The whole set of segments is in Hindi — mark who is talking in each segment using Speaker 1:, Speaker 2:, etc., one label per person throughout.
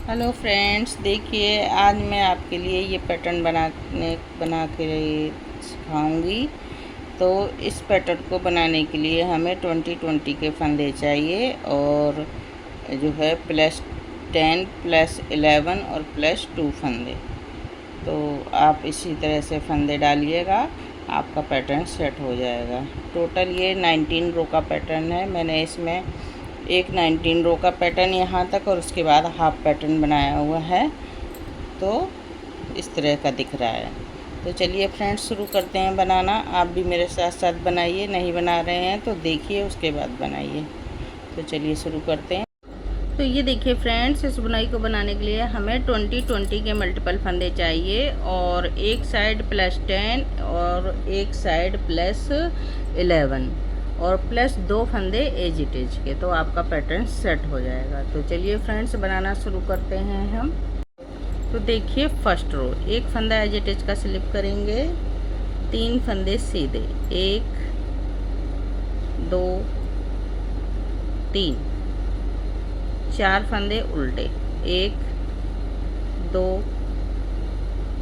Speaker 1: हेलो फ्रेंड्स, देखिए आज मैं आपके लिए ये पैटर्न बना के सिखाऊंगी। तो इस पैटर्न को बनाने के लिए हमें 20-20 के फंदे चाहिए और जो है +10 +11 और +2 फंदे। तो आप इसी तरह से फंदे डालिएगा, आपका पैटर्न सेट हो जाएगा। टोटल ये 19 रो का पैटर्न है। मैंने इसमें एक 19 रो का पैटर्न यहाँ तक और उसके बाद हाफ पैटर्न बनाया हुआ है, तो इस तरह का दिख रहा है। तो चलिए फ्रेंड्स, शुरू करते हैं बनाना। आप भी मेरे साथ साथ बनाइए, नहीं बना रहे हैं तो देखिए उसके बाद बनाइए। तो चलिए शुरू करते हैं। तो ये देखिए फ्रेंड्स, इस बुनाई को बनाने के लिए हमें 20-20 के मल्टीपल फंदे चाहिए और एक साइड +10 और एक साइड +11 और +2 फंदे एज इट इज के, तो आपका पैटर्न सेट हो जाएगा। तो चलिए फ्रेंड्स, बनाना शुरू करते हैं हम। तो देखिए फर्स्ट रो, एक फंदा एज इट इज का स्लिप करेंगे, 3 फंदे सीधे, 1 2 3, 4 फंदे उल्टे, 1 2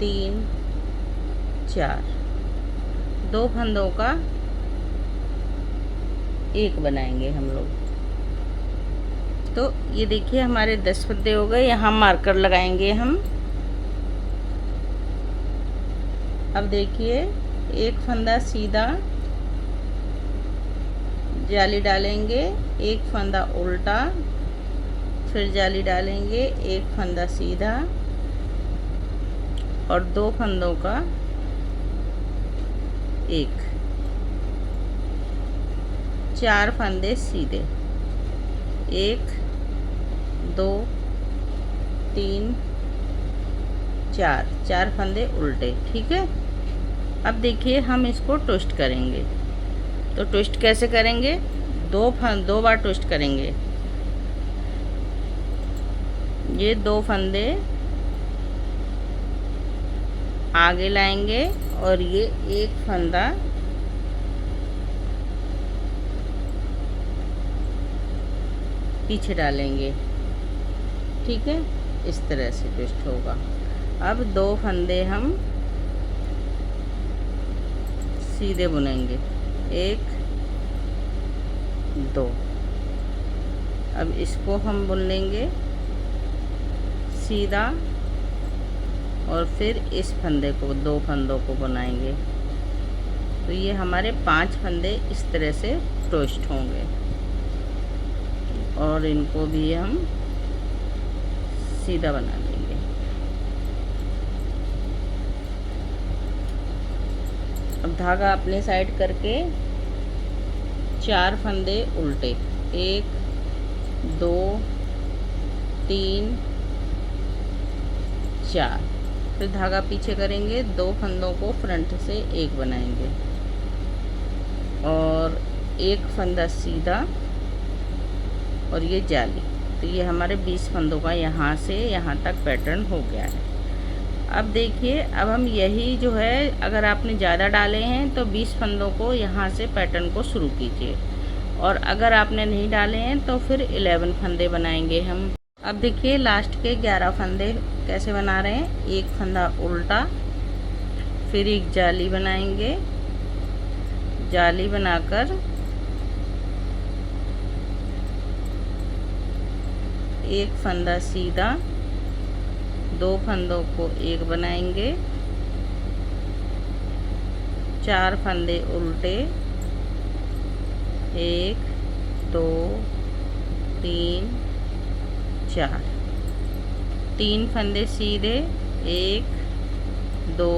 Speaker 1: 3 4, 2 फंदों का एक बनाएंगे हम लोग। तो ये देखिए हमारे 10 फंदे हो गए। यहाँ मार्कर लगाएंगे हम। अब देखिए, एक फंदा सीधा जाली डालेंगे, एक फंदा उल्टा, फिर जाली डालेंगे, एक फंदा सीधा और 2 फंदों का एक, 4 फंदे सीधे, 1 2 3 4, 4 फंदे उल्टे। ठीक है। अब देखिए हम इसको ट्विस्ट करेंगे। तो ट्विस्ट कैसे करेंगे? 2 बार ट्विस्ट करेंगे। ये 2 फंदे आगे लाएंगे और ये एक फंदा पीछे डालेंगे। ठीक है, इस तरह से ट्विस्ट होगा। अब 2 फंदे हम सीधे बुनेंगे, 1 2। अब इसको हम बुन लेंगे सीधा और फिर इस फंदे को, 2 फंदों को बनाएंगे। तो ये हमारे 5 फंदे इस तरह से ट्विस्ट होंगे और इनको भी हम सीधा बना लेंगे। अब धागा अपने साइड करके 4 फंदे उल्टे, 1 2 3 4, फिर धागा पीछे करेंगे, 2 फंदों को फ्रंट से एक बनाएंगे और एक फंदा सीधा और ये जाली। तो ये हमारे 20 फंदों का यहाँ से यहाँ तक पैटर्न हो गया है। अब देखिए, अब हम यही जो है, अगर आपने ज़्यादा डाले हैं तो 20 फंदों को यहाँ से पैटर्न को शुरू कीजिए और अगर आपने नहीं डाले हैं तो फिर 11 फंदे बनाएंगे हम। अब देखिए लास्ट के 11 फंदे कैसे बना रहे हैं। एक फंदा उल्टा, फिर एक जाली बनाएंगे, जाली बनाकर एक फंदा सीधा, 2 फंदों को एक बनाएंगे, 4 फंदे उल्टे, 1 2 3 4, 3 फंदे सीधे, 1 2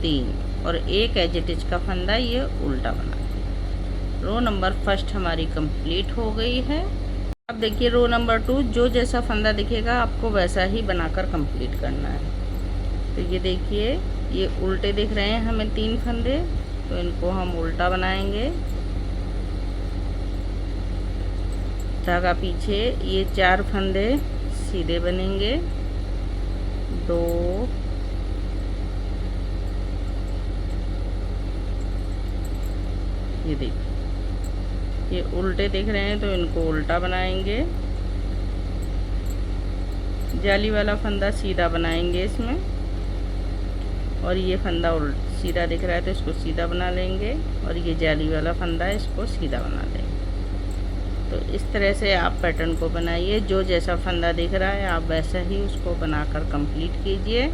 Speaker 1: 3 और एक एज इट इज का फंदा ये उल्टा बना। रो नंबर फर्स्ट हमारी कंप्लीट हो गई है। अब देखिए रो नंबर 2, जो जैसा फंदा दिखेगा आपको वैसा ही बनाकर कंप्लीट करना है। तो ये देखिए, ये उल्टे दिख रहे हैं हमें 3 फंदे, तो इनको हम उल्टा बनाएंगे। धागा पीछे, ये 4 फंदे सीधे बनेंगे, 2 ये देखिए, ये उल्टे दिख रहे हैं तो इनको उल्टा बनाएंगे। जाली वाला फंदा सीधा बनाएंगे इसमें, और ये फंदा उल्टा सीधा दिख रहा है तो इसको सीधा बना लेंगे, और ये जाली वाला फंदा है इसको सीधा बना लेंगे। तो इस तरह से आप पैटर्न को बनाइए। जो जैसा फंदा दिख रहा है आप वैसा ही उसको बनाकर कंप्लीट कीजिए।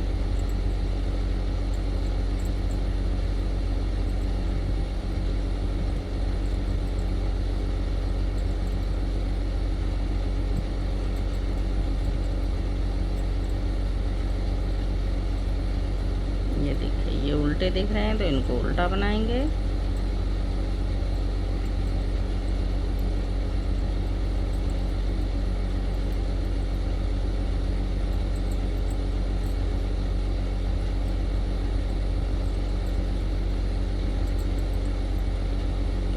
Speaker 1: ये देखिए, ये उल्टे दिख रहे हैं तो इनको उल्टा बनाएंगे।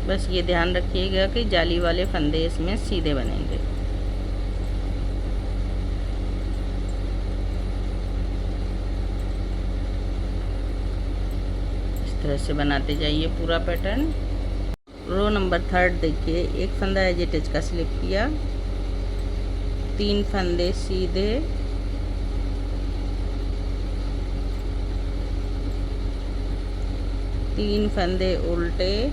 Speaker 1: बस ये ध्यान रखिएगा कि जाली वाले फंदे इसमें सीधे बनेंगे। इस तरह से बनाते जाइए पूरा पैटर्न। रो नंबर 3 देखिए, एक फंदा एज इट इज का स्लिप किया, 3 फंदे सीधे, तीन फंदे उल्टे,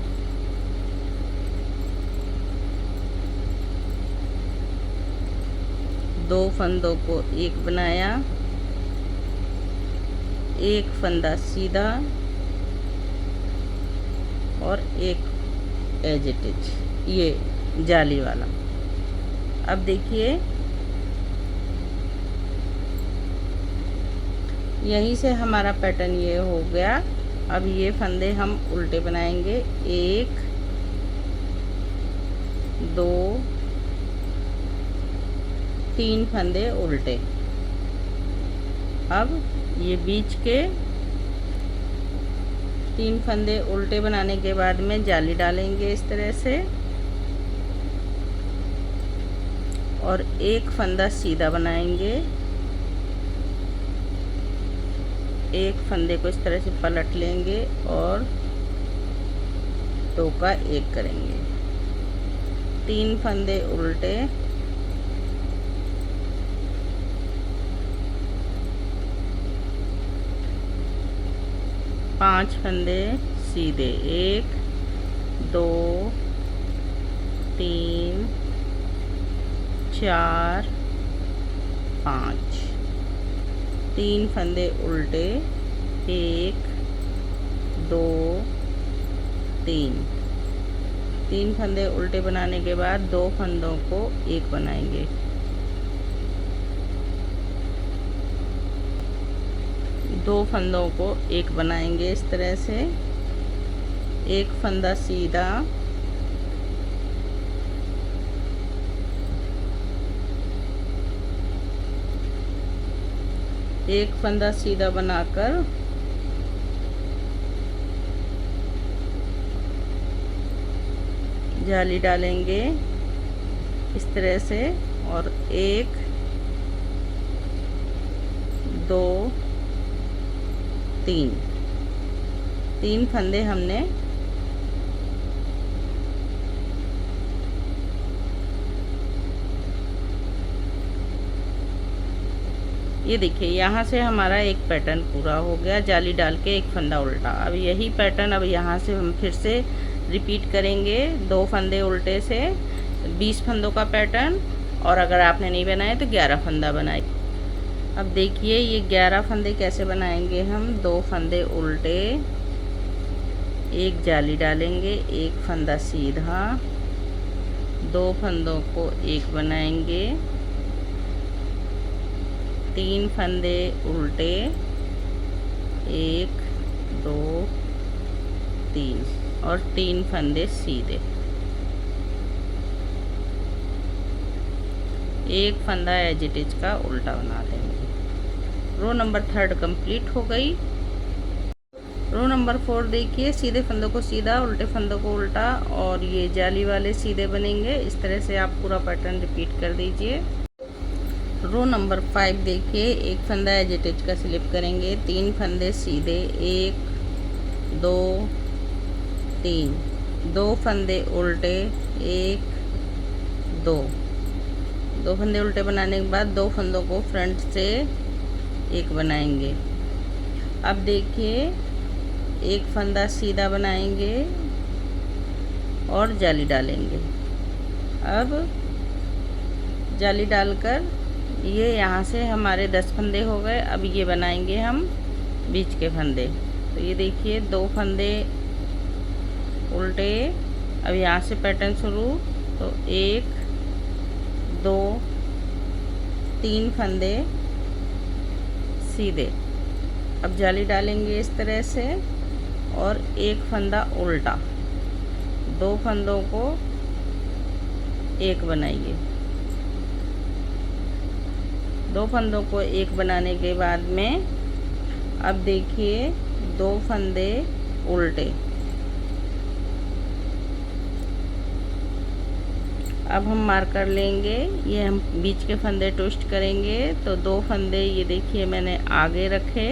Speaker 1: दो फंदों को एक बनाया, एक फंदा सीधा और एक एज इट इज, ये जाली वाला। अब देखिए यहीं से हमारा पैटर्न ये हो गया। अब ये फंदे हम उल्टे बनाएंगे, 1 2 3 फंदे उल्टे। अब ये बीच के 3 फंदे उल्टे बनाने के बाद में जाली डालेंगे इस तरह से, और एक फंदा सीधा बनाएंगे, एक फंदे को इस तरह से पलट लेंगे और 2 का 1 करेंगे, 3 फंदे उल्टे, पांच फंदे सीधे, 1 2 3 4 5, 3 फंदे उल्टे, 1 2 3, 3 फंदे उल्टे बनाने के बाद 2 फंदों को एक बनाएंगे, दो फंदों को एक बनाएंगे इस तरह से, एक फंदा सीधा, एक फंदा सीधा बनाकर जाली डालेंगे इस तरह से, और 1 2 3 फंदे हमने ये देखिए, यहाँ से हमारा एक पैटर्न पूरा हो गया, जाली डाल के एक फंदा उल्टा। अब यही पैटर्न अब यहाँ से हम फिर से रिपीट करेंगे, 2 फंदे उल्टे से 20 फंदों का पैटर्न, और अगर आपने नहीं बनाए तो 11 फंदा बनाए। अब देखिए ये 11 फंदे कैसे बनाएंगे हम, 2 फंदे उल्टे, एक जाली डालेंगे, एक फंदा सीधा, 2 फंदों को एक बनाएंगे, 3 फंदे उल्टे, 1 2 3, और 3 फंदे सीधे, एक फंदा एज इट इज का उल्टा बना देंगे। रो नंबर 3 कंप्लीट हो गई। रो नंबर 4 देखिए, सीधे फंदों को सीधा, उल्टे फंदों को उल्टा, और ये जाली वाले सीधे बनेंगे। इस तरह से आप पूरा पैटर्न रिपीट कर दीजिए। रो नंबर 5 देखिए, एक फंदा एज इट इज का स्लिप करेंगे, 3 फंदे सीधे, 1 2 3, 2 फंदे उल्टे, 1 2, 2 फंदे उल्टे बनाने के बाद 2 फंदों को फ्रंट से एक बनाएंगे। अब देखिए, एक फंदा सीधा बनाएंगे और जाली डालेंगे। अब जाली डालकर ये यहाँ से हमारे 10 फंदे हो गए। अब ये बनाएंगे हम बीच के फंदे। तो ये देखिए 2 फंदे उल्टे। अब यहाँ से पैटर्न शुरू, तो 1 2 3 फंदे सीधे। अब जाली डालेंगे इस तरह से और एक फंदा उल्टा। 2 फंदों को एक बनाइए। 2 फंदों को एक बनाने के बाद में अब देखिए 2 फंदे उल्टे। अब हम मार्कर लेंगे, ये हम बीच के फंदे ट्विस्ट करेंगे। तो 2 फंदे ये देखिए मैंने आगे रखे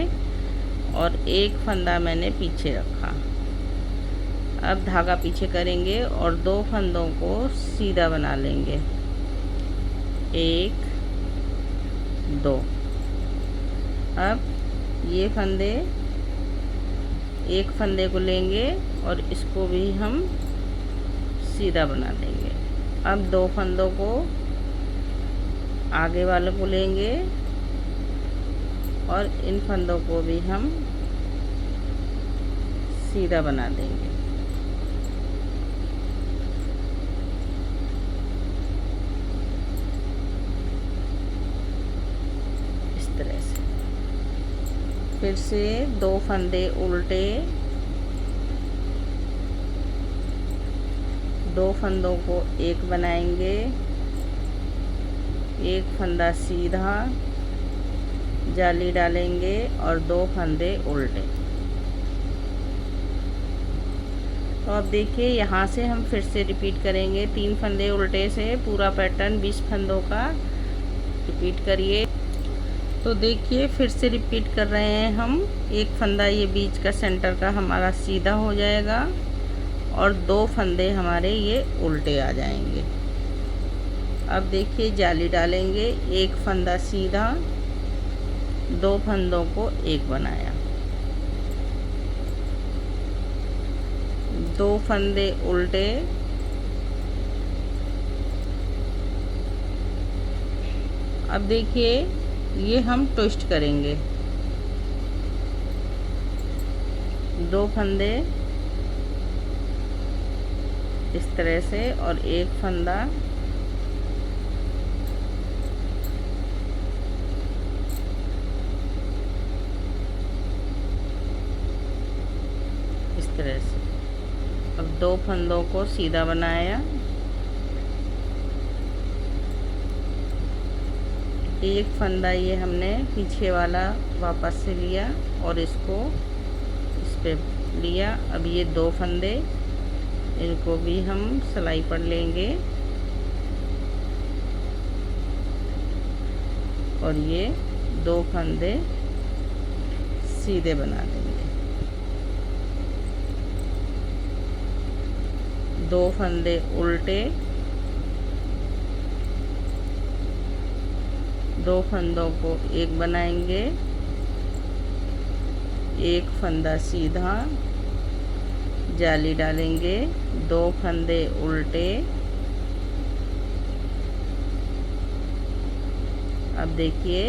Speaker 1: और एक फंदा मैंने पीछे रखा। अब धागा पीछे करेंगे और 2 फंदों को सीधा बना लेंगे। 1 2। अब ये फंदे, एक फंदे को लेंगे और इसको भी हम सीधा बना देंगे। अब 2 फंदों को आगे वालों को लेंगे और इन फंदों को भी हम सीधा बना देंगे। इस तरह से फिर से 2 फंदे उल्टे, 2 फंदों को एक बनाएंगे। एक फंदा सीधा, जाली डालेंगे और 2 फंदे उल्टे। तो अब देखिए यहाँ से हम फिर से रिपीट करेंगे 3 फंदे उल्टे से पूरा पैटर्न 20 फंदों का रिपीट करिए। तो देखिए फिर से रिपीट कर रहे हैं हम। एक फंदा ये बीच का सेंटर का हमारा सीधा हो जाएगा और 2 फंदे हमारे ये उल्टे आ जाएंगे। अब देखिए जाली डालेंगे, एक फंदा सीधा, 2 फंदों को एक बनाया, 2 फंदे उल्टे, अब देखिए ये हम ट्विस्ट करेंगे। 2 फंदे इस तरह से और एक फंदा इस तरह से। अब 2 फंदों को सीधा बनाया, एक फंदा ये हमने पीछे वाला वापस से लिया और इसको इस पे लिया। अब ये 2 फंदे, इनको भी हम सिलाई पर लेंगे और ये 2 फंदे सीधे बना देंगे। 2 फंदे उल्टे, 2 फंदों को एक बनाएंगे, एक फंदा सीधा, जाली डालेंगे, 2 फंदे उल्टे। अब देखिए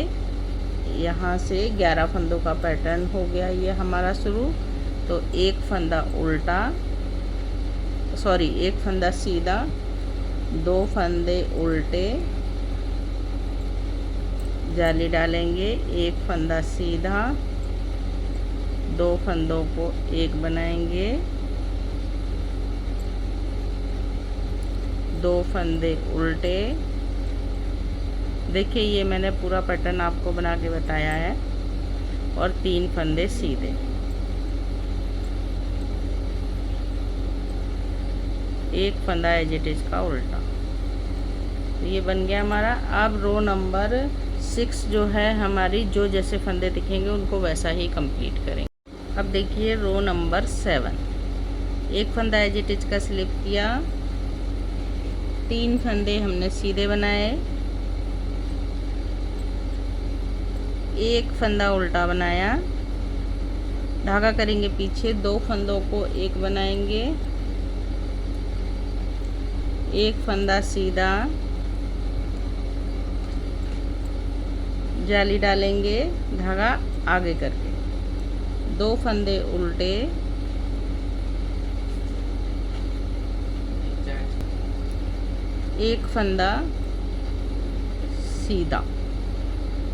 Speaker 1: यहाँ से 11 फंदों का पैटर्न हो गया ये हमारा शुरू। तो एक फंदा उल्टा, सॉरी एक फंदा सीधा, 2 फंदे उल्टे, जाली डालेंगे, एक फंदा सीधा, 2 फंदों को एक बनाएंगे, 2 फंदे उल्टे। देखिए ये मैंने पूरा पैटर्न आपको बना के बताया है और 3 फंदे सीधे। एक फंदा एज इट इज का उल्टा। तो ये बन गया हमारा। अब रो नंबर 6 जो है हमारी, जो जैसे फंदे दिखेंगे उनको वैसा ही कंप्लीट करेंगे। अब देखिए रो नंबर 7, एक फंदा एज इट इज का स्लिप किया, 3 फंदे हमने सीधे बनाए, एक फंदा उल्टा बनाया, धागा करेंगे पीछे, 2 फंदों को एक बनाएंगे, एक फंदा सीधा, जाली डालेंगे, धागा आगे करके, 2 फंदे उल्टे, एक फंदा सीधा।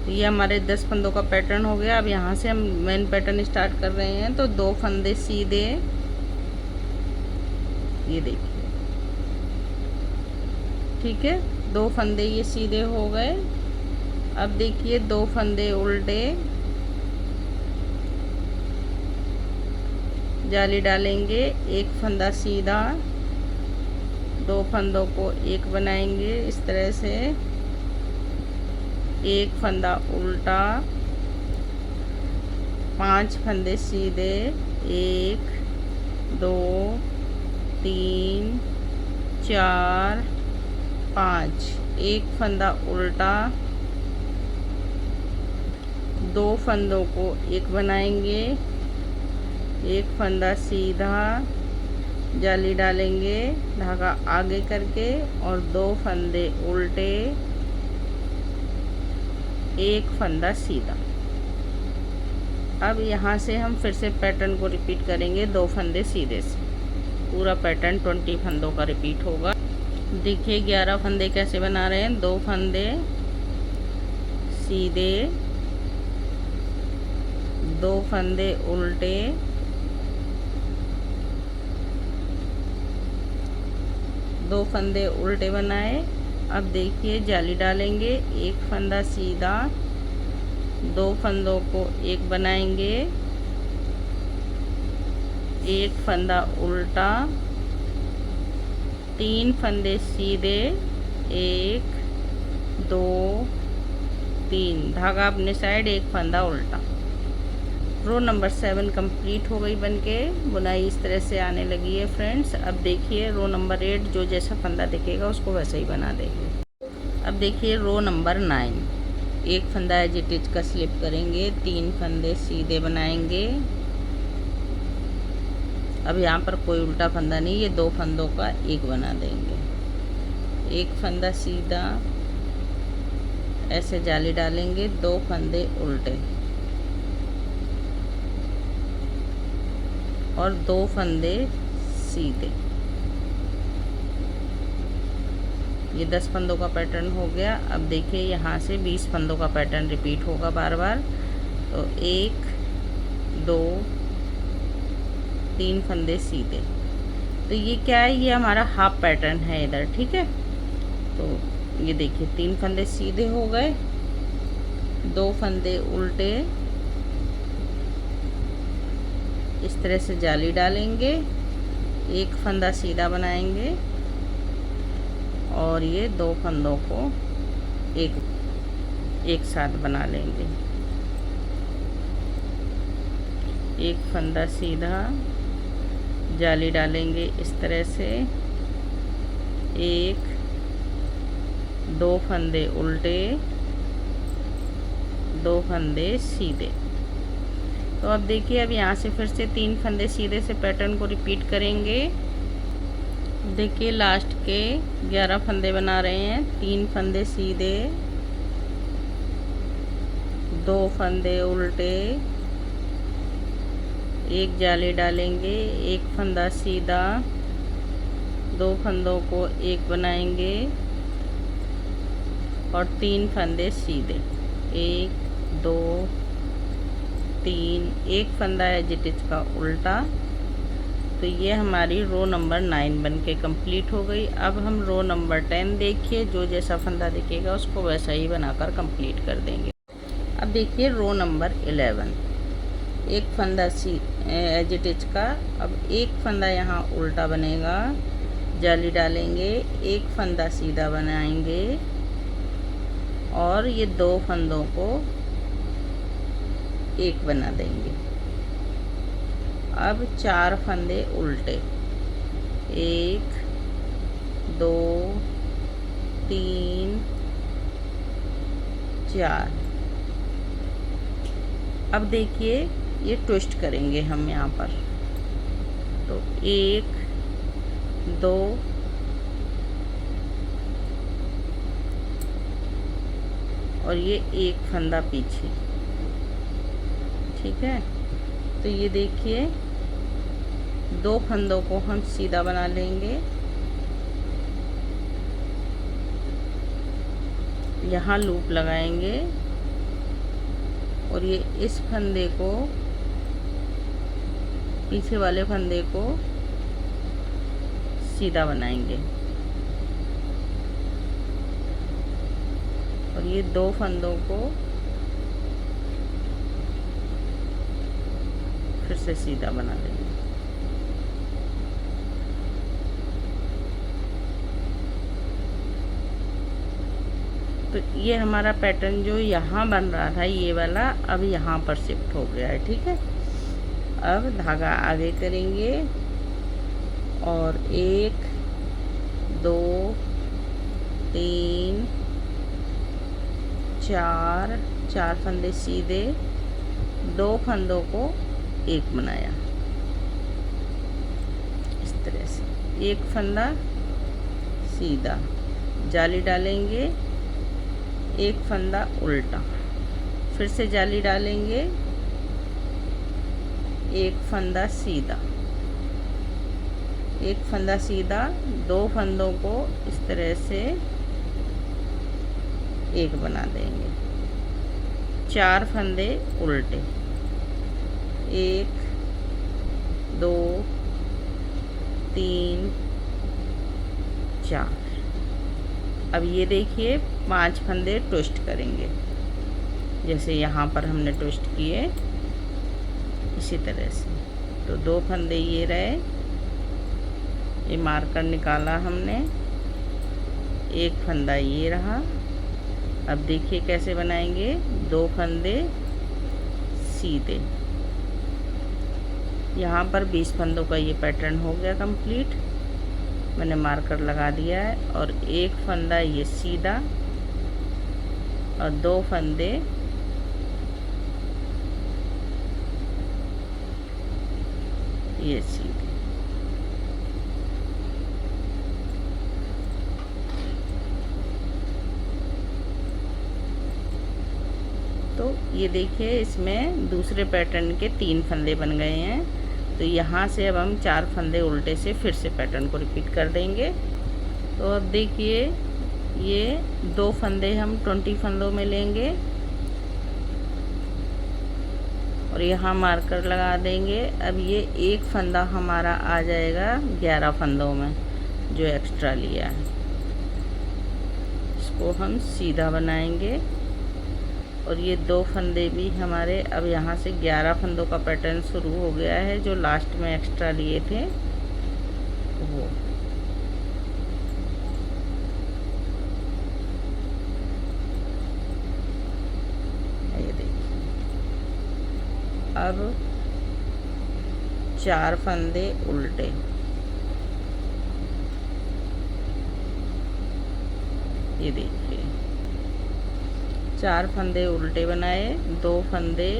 Speaker 1: ये हमारे 10 फंदों का पैटर्न हो गया। अब यहाँ से हम मेन पैटर्न स्टार्ट कर रहे हैं। तो 2 फंदे सीधे, ये देखिए, ठीक है, 2 फंदे ये सीधे हो गए। अब देखिए 2 फंदे उल्टे, जाली डालेंगे, एक फंदा सीधा, 2 फंदों को एक बनाएंगे इस तरह से, एक फंदा उल्टा, 5 फंदे सीधे, 1 2 3 4 5, एक फंदा उल्टा, 2 फंदों को एक बनाएंगे, एक फंदा सीधा, जाली डालेंगे, धागा आगे करके, और 2 फंदे उल्टे, एक फंदा सीधा। अब यहाँ से हम फिर से पैटर्न को रिपीट करेंगे 2 फंदे सीधे से। पूरा पैटर्न 20 फंदों का रिपीट होगा। देखिए 11 फंदे कैसे बना रहे हैं। 2 फंदे सीधे, 2 फंदे उल्टे, 2 फंदे उल्टे बनाए। अब देखिए जाली डालेंगे, एक फंदा सीधा, 2 फंदों को एक बनाएंगे, एक फंदा उल्टा, 3 फंदे सीधे, 1 2 3, धागा अपने साइड, एक फंदा उल्टा। रो नंबर 7 कंप्लीट हो गई बनके। बुनाई इस तरह से आने लगी है फ्रेंड्स। अब देखिए रो नंबर 8, जो जैसा फंदा दिखेगा उसको वैसे ही बना देंगे। अब देखिए रो नंबर 9, एक फंदा एज इट इज का स्लिप करेंगे, 3 फंदे सीधे बनाएंगे। अब यहाँ पर कोई उल्टा फंदा नहीं, ये 2 फंदों का एक बना देंगे, एक फंदा सीधा, ऐसे जाली डालेंगे, 2 फंदे उल्टे और 2 फंदे सीधे। ये 10 फंदों का पैटर्न हो गया। अब देखिए यहाँ से 20 फंदों का पैटर्न रिपीट होगा बार बार। तो 1 2 3 फंदे सीधे। तो ये क्या है, ये हमारा हाफ पैटर्न है इधर, ठीक है। तो ये देखिए 3 फंदे सीधे हो गए, 2 फंदे उल्टे, इस तरह से जाली डालेंगे, एक फंदा सीधा बनाएंगे और ये 2 फंदों को एक साथ बना लेंगे, एक फंदा सीधा, जाली डालेंगे इस तरह से, 1 2 फंदे उल्टे, 2 फंदे सीधे। तो अब देखिए अब यहाँ से फिर से 3 फंदे सीधे से पैटर्न को रिपीट करेंगे। देखिए लास्ट के 11 फंदे बना रहे हैं, 3 फंदे सीधे, 2 फंदे उल्टे, एक जाली डालेंगे, एक फंदा सीधा, 2 फंदों को एक बनाएंगे और 3 फंदे सीधे, 1 2 3, एक फंदा है जिटिच का उल्टा। तो ये हमारी रो नंबर 9 बन के कम्प्लीट हो गई। अब हम रो नंबर 10 देखिए, जो जैसा फंदा दिखेगा उसको वैसा ही बनाकर कंप्लीट कर देंगे। अब देखिए रो नंबर 11, एक फंदा एजिटिच का। अब एक फंदा यहाँ उल्टा बनेगा, जाली डालेंगे, एक फंदा सीधा बनाएंगे और ये 2 फंदों को एक बना देंगे। अब 4 फंदे उल्टे, 1 2 3 4, अब देखिए ये ट्विस्ट करेंगे हम यहाँ पर, तो 1 2 और ये एक फंदा पीछे, ठीक है। तो ये देखिए 2 फंदों को हम सीधा बना लेंगे, यहाँ लूप लगाएंगे और ये इस फंदे को, पीछे वाले फंदे को सीधा बनाएंगे और ये 2 फंदों को फिर से सीधा बना लेंगे। तो ये हमारा पैटर्न जो यहाँ बन रहा था ये वाला, अब यहाँ पर शिफ्ट हो गया है, ठीक है। अब धागा आगे करेंगे और 1 2 3 4 फंदे सीधे, 2 फंदों को एक बनाया इस तरह से, एक फंदा सीधा, जाली डालेंगे, एक फंदा उल्टा, फिर से जाली डालेंगे, एक फंदा सीधा, एक फंदा सीधा, 2 फंदों को इस तरह से एक बना देंगे, 4 फंदे उल्टे, 1 2 3 4। अब ये देखिए 5 फंदे ट्विस्ट करेंगे, जैसे यहाँ पर हमने ट्विस्ट किए इसी तरह से। तो 2 फंदे ये रहे, ये मार्कर निकाला हमने, एक फंदा ये रहा। अब देखिए कैसे बनाएंगे, 2 फंदे सीधे, यहाँ पर 20 फंदों का ये पैटर्न हो गया कंप्लीट, मैंने मार्कर लगा दिया है। और एक फंदा ये सीधा और 2 फंदे ये सीधे। तो ये देखिए इसमें दूसरे पैटर्न के 3 फंदे बन गए हैं। तो यहाँ से अब हम 4 फंदे उल्टे से फिर से पैटर्न को रिपीट कर देंगे। तो अब देखिए ये 2 फंदे हम 20 फंदों में लेंगे और यहाँ मार्कर लगा देंगे। अब ये एक फंदा हमारा आ जाएगा 11 फंदों में जो एक्स्ट्रा लिया है, इसको हम सीधा बनाएंगे और ये 2 फंदे भी हमारे अब यहाँ से 11 फंदों का पैटर्न शुरू हो गया है, जो लास्ट में एक्स्ट्रा लिए थे वो। ये देखिए अब 4 फंदे उल्टे, ये देखिए 4 फंदे उल्टे बनाए, 2 फंदे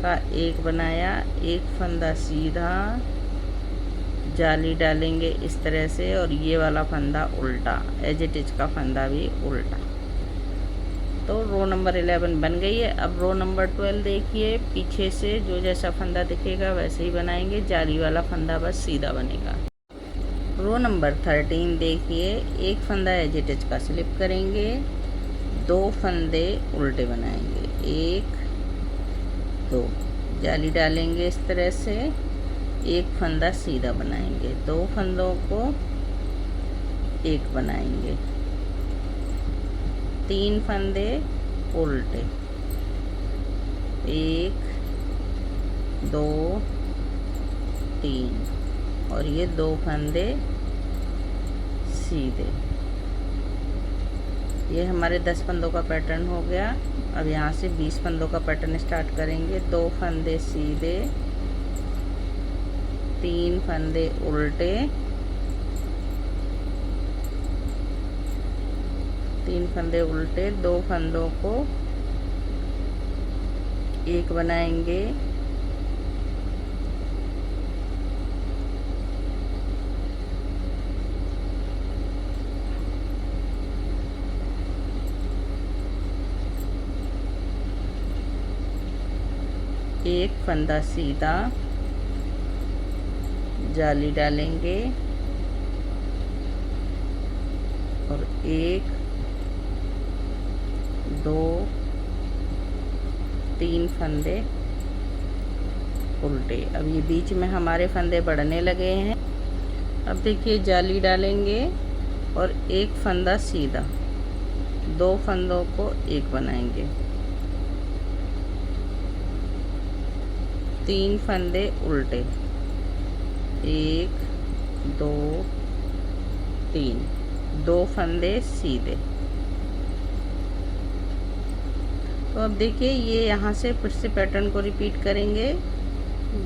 Speaker 1: का एक बनाया, एक फंदा सीधा, जाली डालेंगे इस तरह से और ये वाला फंदा उल्टा, एज इट इज का फंदा भी उल्टा। तो रो नंबर 11 बन गई है। अब रो नंबर 12 देखिए, पीछे से जो जैसा फंदा दिखेगा वैसे ही बनाएंगे, जाली वाला फंदा बस सीधा बनेगा। रो नंबर 13 देखिए, एक फंदा एज इट इज का स्लिप करेंगे, 2 फंदे उल्टे बनाएंगे, 1 2, जाली डालेंगे इस तरह से, एक फंदा सीधा बनाएंगे, 2 फंदों को एक बनाएंगे, 3 फंदे उल्टे, 1 2 3 और ये 2 फंदे सीधे। ये हमारे 10 फंदों का पैटर्न हो गया। अब यहाँ से 20 फंदों का पैटर्न स्टार्ट करेंगे। 2 फंदे सीधे, 3 फंदे उल्टे, 3 फंदे उल्टे, 2 फंदों को एक बनाएंगे, एक फंदा सीधा जाली डालेंगे और एक, दो, तीन फंदे उल्टे। अब ये बीच में हमारे फंदे बढ़ने लगे हैं। अब देखिए जाली डालेंगे और एक फंदा सीधा, दो फंदों को एक बनाएंगे, तीन फंदे उल्टे, एक, दो, तीन, दो फंदे सीधे। तो अब देखिए ये यहाँ से फिर से पैटर्न को रिपीट करेंगे,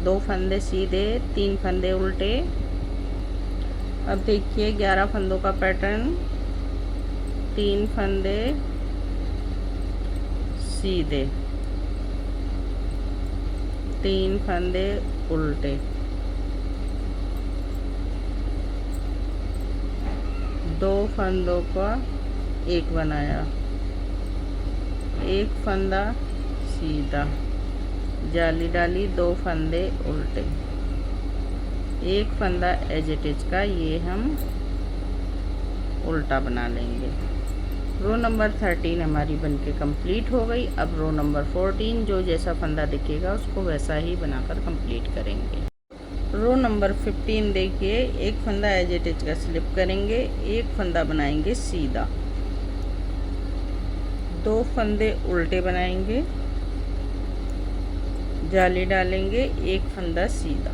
Speaker 1: दो फंदे सीधे, तीन फंदे उल्टे। अब देखिए 11 फंदों का पैटर्न, तीन फंदे सीधे, तीन फंदे उल्टे, दो फंदों का एक बनाया, एक फंदा सीधा, जाली डाली, दो फंदे उल्टे, एक फंदा एज इट इज का ये हम उल्टा बना लेंगे। रो नंबर 13 हमारी बनके कंप्लीट हो गई। अब रो नंबर 14 जो जैसा फंदा दिखेगा उसको वैसा ही बनाकर कंप्लीट करेंगे। रो नंबर 15 देखिए, एक फंदा एज इट इज का स्लिप करेंगे, एक फंदा बनाएंगे सीधा, दो फंदे उल्टे बनाएंगे, जाली डालेंगे, एक फंदा सीधा।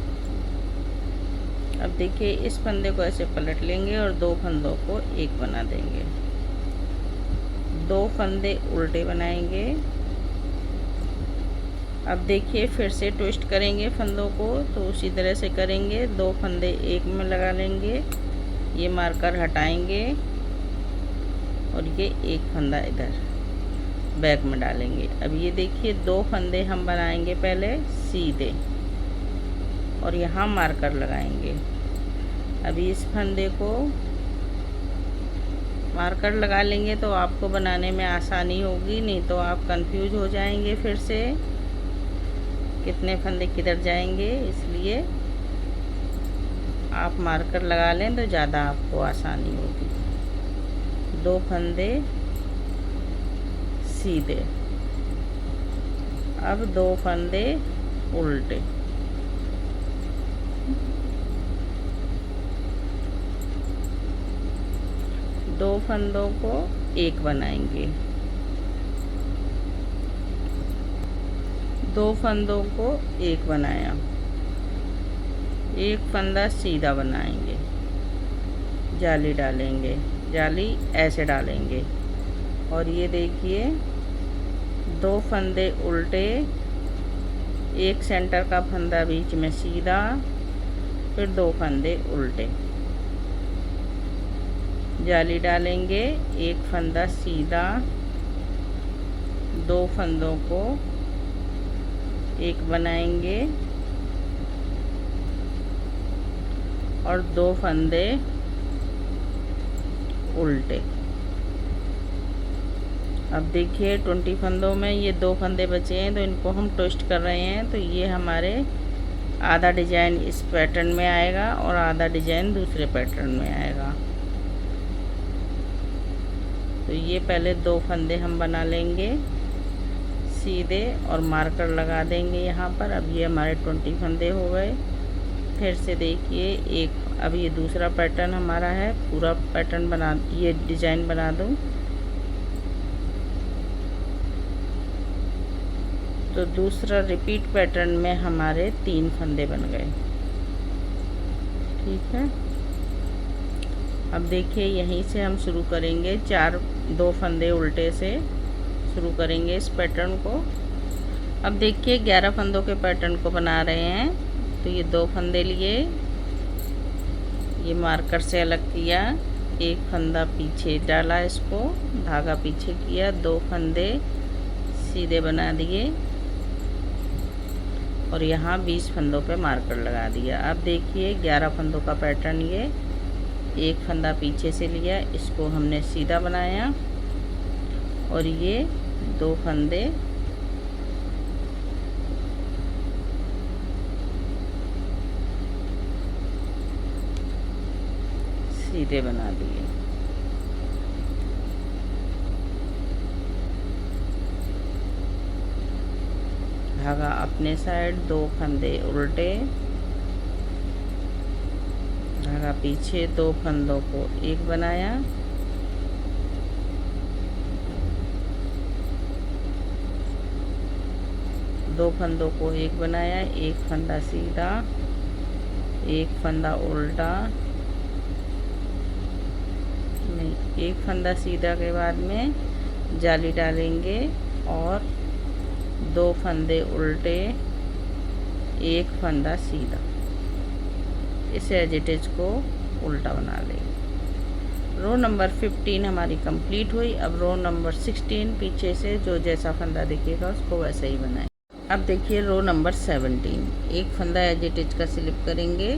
Speaker 1: अब देखिए इस फंदे को ऐसे पलट लेंगे और दो फंदों को एक बना देंगे, दो फंदे उल्टे बनाएंगे। अब देखिए फिर से ट्विस्ट करेंगे फंदों को, तो उसी तरह से करेंगे, दो फंदे एक में लगा लेंगे, ये मार्कर हटाएंगे और ये एक फंदा इधर बैक में डालेंगे। अब ये देखिए दो फंदे हम बनाएंगे पहले सीधे और यहाँ मार्कर लगाएंगे। अभी इस फंदे को मार्कर लगा लेंगे तो आपको बनाने में आसानी होगी, नहीं तो आप कंफ्यूज हो जाएंगे फिर से कितने फंदे किधर जाएंगे। इसलिए आप मार्कर लगा लें तो ज़्यादा आपको आसानी होगी। दो फंदे सीधे, अब दो फंदे उल्टे, दो फंदों को एक बनाएंगे, दो फंदों को एक बनाया, एक फंदा सीधा बनाएंगे, जाली डालेंगे, जाली ऐसे डालेंगे और ये देखिए दो फंदे उल्टे, एक सेंटर का फंदा बीच में सीधा, फिर दो फंदे उल्टे, जाली डालेंगे, एक फंदा सीधा, दो फंदों को एक बनाएंगे और दो फंदे उल्टे। अब देखिए 20 फंदों में ये दो फंदे बचे हैं तो इनको हम ट्विस्ट कर रहे हैं, तो ये हमारे आधा डिजाइन इस पैटर्न में आएगा और आधा डिजाइन दूसरे पैटर्न में आएगा। तो ये पहले दो फंदे हम बना लेंगे सीधे और मार्कर लगा देंगे यहाँ पर। अब ये हमारे 20 फंदे हो गए। फिर से देखिए एक, अब ये दूसरा पैटर्न हमारा है, पूरा पैटर्न बना, ये डिजाइन बना दूँ तो दूसरा रिपीट पैटर्न में हमारे 3 फंदे बन गए। ठीक है, अब देखिए यहीं से हम शुरू करेंगे, दो फंदे उल्टे से शुरू करेंगे इस पैटर्न को। अब देखिए 11 फंदों के पैटर्न को बना रहे हैं, तो ये दो फंदे लिए, ये मार्कर से अलग किया, एक फंदा पीछे डाला, इसको धागा पीछे किया, दो फंदे सीधे बना दिए, और यहाँ 20 फंदों पे मार्कर लगा दिया। अब देखिए 11 फंदों का पैटर्न, ये एक फंदा पीछे से लिया, इसको हमने सीधा बनाया और ये 2 फंदे सीधे बना दिए। धागा अपने साइड, 2 फंदे उल्टे, धागा पीछे, 2 फंदों को एक बनाया, दो फंदों को एक बनाया, एक फंदा सीधा, एक फंदा उल्टा, नहीं, एक फंदा सीधा के बाद में जाली डालेंगे और 2 फंदे उल्टे, एक फंदा सीधा। इस एजिटेज को उल्टा बना लेंगे। रो नंबर 15 हमारी कंप्लीट हुई। अब रो नंबर 16 पीछे से जो जैसा फंदा दिखेगा उसको वैसे ही बनाएं। अब देखिए रो नंबर 17, एक फंदा एजिटेज का स्लिप करेंगे,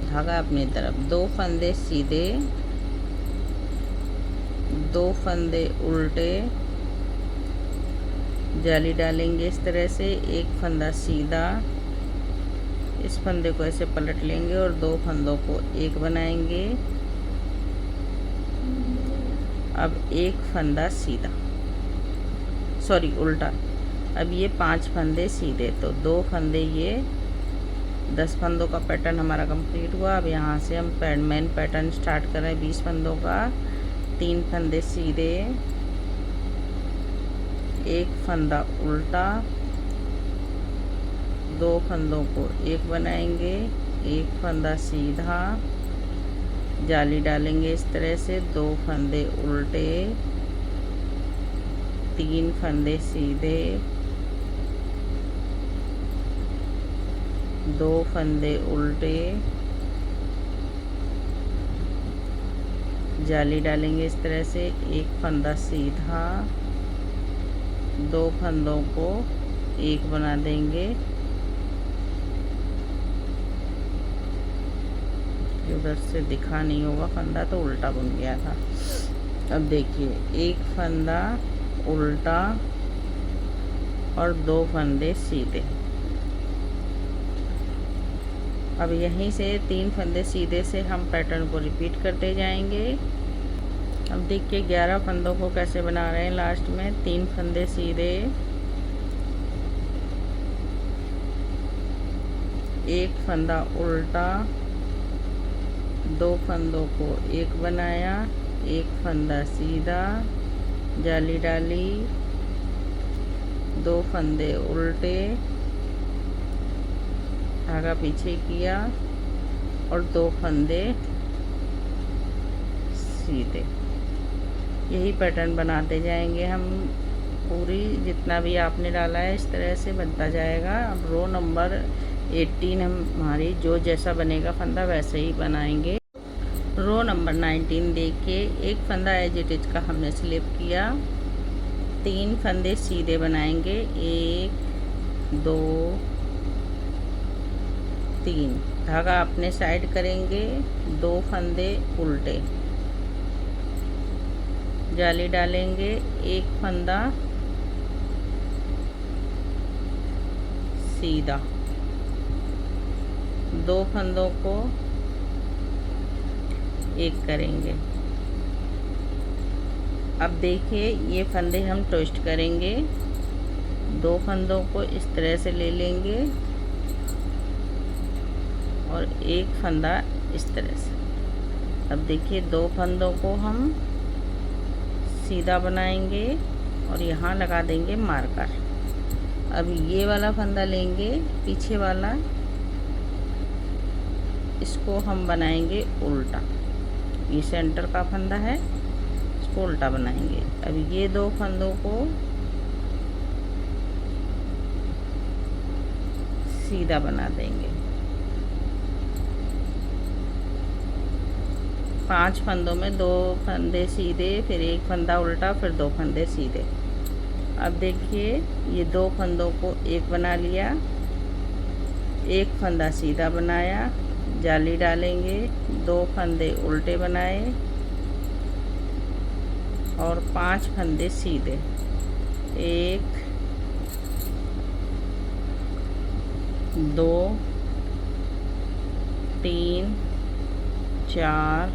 Speaker 1: धागा अपनी तरफ, 2 फंदे सीधे, 2 फंदे उल्टे, जाली डालेंगे इस तरह से, एक फंदा सीधा, इस फंदे को ऐसे पलट लेंगे और 2 फंदों को एक बनाएंगे। अब एक फंदा सीधा, सॉरी उल्टा। अब ये 5 फंदे सीधे, तो 2 फंदे, ये 10 फंदों का पैटर्न हमारा कंप्लीट हुआ। अब यहाँ से हम मेन पैटर्न स्टार्ट कर रहे हैं 20 फंदों का। 3 फंदे सीधे, एक फंदा उल्टा, 2 फंदों को एक बनाएंगे, एक फंदा सीधा, जाली डालेंगे इस तरह से, 2 फंदे उल्टे, 3 फंदे सीधे, 2 फंदे उल्टे, जाली डालेंगे इस तरह से, एक फंदा सीधा, 2 फंदों को एक बना देंगे। उधर से दिखा नहीं होगा, फंदा तो उल्टा बन गया था। अब देखिए एक फंदा उल्टा और 2 फंदे सीधे। अब यहीं से 3 फंदे सीधे से हम पैटर्न को रिपीट करते जाएंगे। अब देखिए 11 फंदों को कैसे बना रहे हैं। लास्ट में 3 फंदे सीधे, एक फंदा उल्टा, 2 फंदों को एक बनाया, एक फंदा सीधा, जाली डाली, 2 फंदे उल्टे, धागा पीछे किया और 2 फंदे सीधे। यही पैटर्न बनाते जाएंगे हम, पूरी जितना भी आपने डाला है इस तरह से बनता जाएगा। अब रो नंबर 18 हमारी जो जैसा बनेगा फंदा वैसे ही बनाएंगे। रो नंबर 19 देखिए, एक फंदा एज इट इज का हमने स्लिप किया, 3 फंदे सीधे बनाएंगे, 1 2 3, धागा अपने साइड करेंगे, 2 फंदे उल्टे, जाली डालेंगे, एक फंदा सीधा, 2 फंदों को एक करेंगे। अब देखिए ये फंदे हम ट्विस्ट करेंगे, 2 फंदों को इस तरह से ले लेंगे और एक फंदा इस तरह से। अब देखिए 2 फंदों को हम सीधा बनाएंगे और यहाँ लगा देंगे मार्कर। अब ये वाला फंदा लेंगे, पीछे वाला, इसको हम बनाएंगे उल्टा। ये सेंटर का फंदा है, इसको उल्टा बनाएंगे। अब ये 2 फंदों को सीधा बना देंगे। 5 फंदों में 2 फंदे सीधे, फिर एक फंदा उल्टा, फिर 2 फंदे सीधे। अब देखिए ये 2 फंदों को एक बना लिया, एक फंदा सीधा बनाया, जाली डालेंगे, 2 फंदे उल्टे बनाए और 5 फंदे सीधे। 1 2 3 4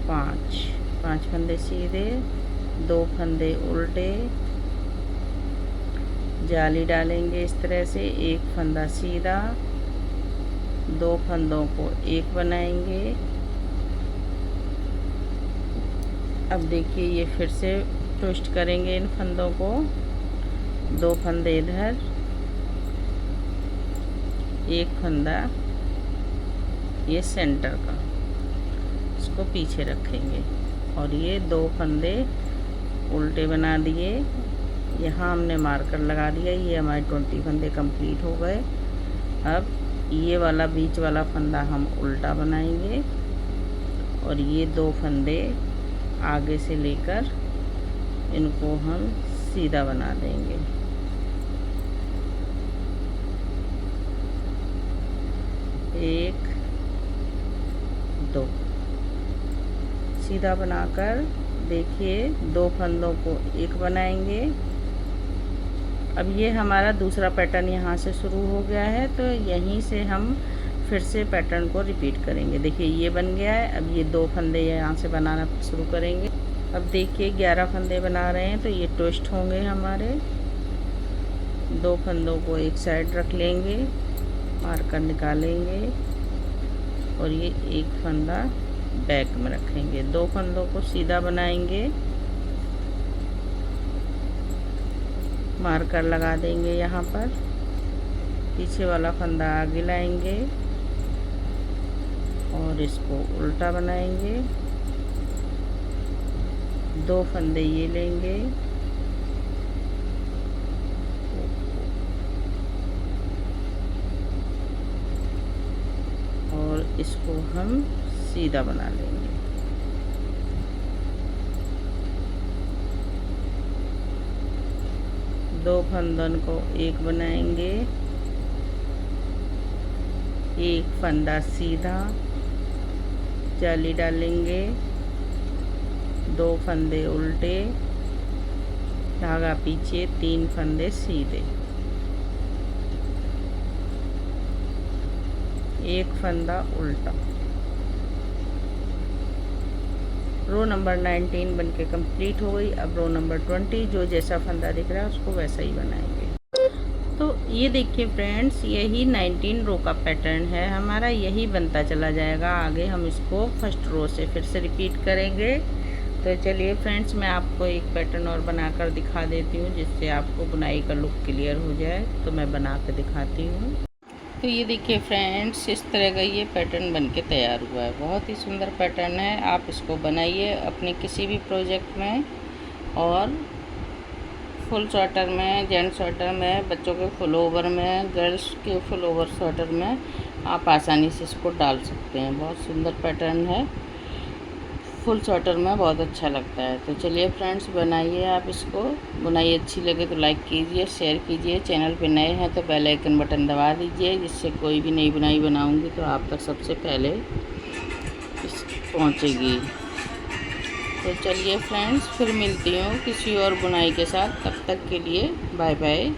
Speaker 1: 5 फंदे सीधे, 2 फंदे उल्टे, जाली डालेंगे इस तरह से, एक फंदा सीधा, 2 फंदों को एक बनाएंगे। अब देखिए ये फिर से ट्विस्ट करेंगे इन फंदों को, 2 फंदे इधर, एक फंदा ये सेंटर का, इसको पीछे रखेंगे और ये 2 फंदे उल्टे बना दिए। यहाँ हमने मार्कर लगा दिया, ये हमारे 20 फंदे कंप्लीट हो गए। अब ये वाला बीच वाला फंदा हम उल्टा बनाएंगे और ये 2 फंदे आगे से लेकर इनको हम सीधा बना देंगे। एक 2 सीधा बनाकर देखिए 2 फंदों को एक बनाएंगे। अब ये हमारा दूसरा पैटर्न यहाँ से शुरू हो गया है, तो यहीं से हम फिर से पैटर्न को रिपीट करेंगे। देखिए ये बन गया है। अब ये 2 फंदे यहाँ से बनाना शुरू करेंगे। अब देखिए 11 फंदे बना रहे हैं, तो ये ट्विस्ट होंगे हमारे। 2 फंदों को एक साइड रख लेंगे, मार्कर निकालेंगे और ये एक फंदा बैक में रखेंगे। 2 फंदों को सीधा बनाएंगे, मार्कर लगा देंगे यहाँ पर, पीछे वाला फंदा आगे लाएंगे और इसको उल्टा बनाएंगे। 2 फंदे ये लेंगे और इसको हम सीधा बना लेंगे। 2 फंदों को एक बनाएंगे, एक फंदा सीधा, जाली डालेंगे, 2 फंदे उल्टे, धागा पीछे, 3 फंदे सीधे, एक फंदा उल्टा। रो नंबर 19 बनके कंप्लीट हो गई। अब रो नंबर 20 जो जैसा फंदा दिख रहा है उसको वैसा ही बनाएंगे। तो ये देखिए फ्रेंड्स, यही 19 रो का पैटर्न है हमारा, यही बनता चला जाएगा। आगे हम इसको फर्स्ट रो से फिर से रिपीट करेंगे। तो चलिए फ्रेंड्स, मैं आपको एक पैटर्न और बनाकर दिखा देती हूँ जिससे आपको बुनाई का लुक क्लियर हो जाए। तो मैं बना कर दिखाती हूँ। तो ये देखिए फ्रेंड्स, इस तरह का ये पैटर्न बनके तैयार हुआ है। बहुत ही सुंदर पैटर्न है। आप इसको बनाइए अपने किसी भी प्रोजेक्ट में, और फुल स्वेटर में, जेंट्स स्वेटर में, बच्चों के फुल ओवर में, गर्ल्स के फुल ओवर स्वेटर में आप आसानी से इसको डाल सकते हैं। बहुत सुंदर पैटर्न है, फुल स्वेटर में बहुत अच्छा लगता है। तो चलिए फ्रेंड्स, बनाइए आप इसको। बुनाई अच्छी लगे तो लाइक कीजिए, शेयर कीजिए। चैनल पे नए हैं तो बेल आइकन बटन दबा दीजिए, जिससे कोई भी नई बुनाई बनाऊंगी तो आप तक सबसे पहले पहुंचेगी। तो चलिए फ्रेंड्स, फिर मिलती हूँ किसी और बुनाई के साथ। तब तक के लिए बाय बाय।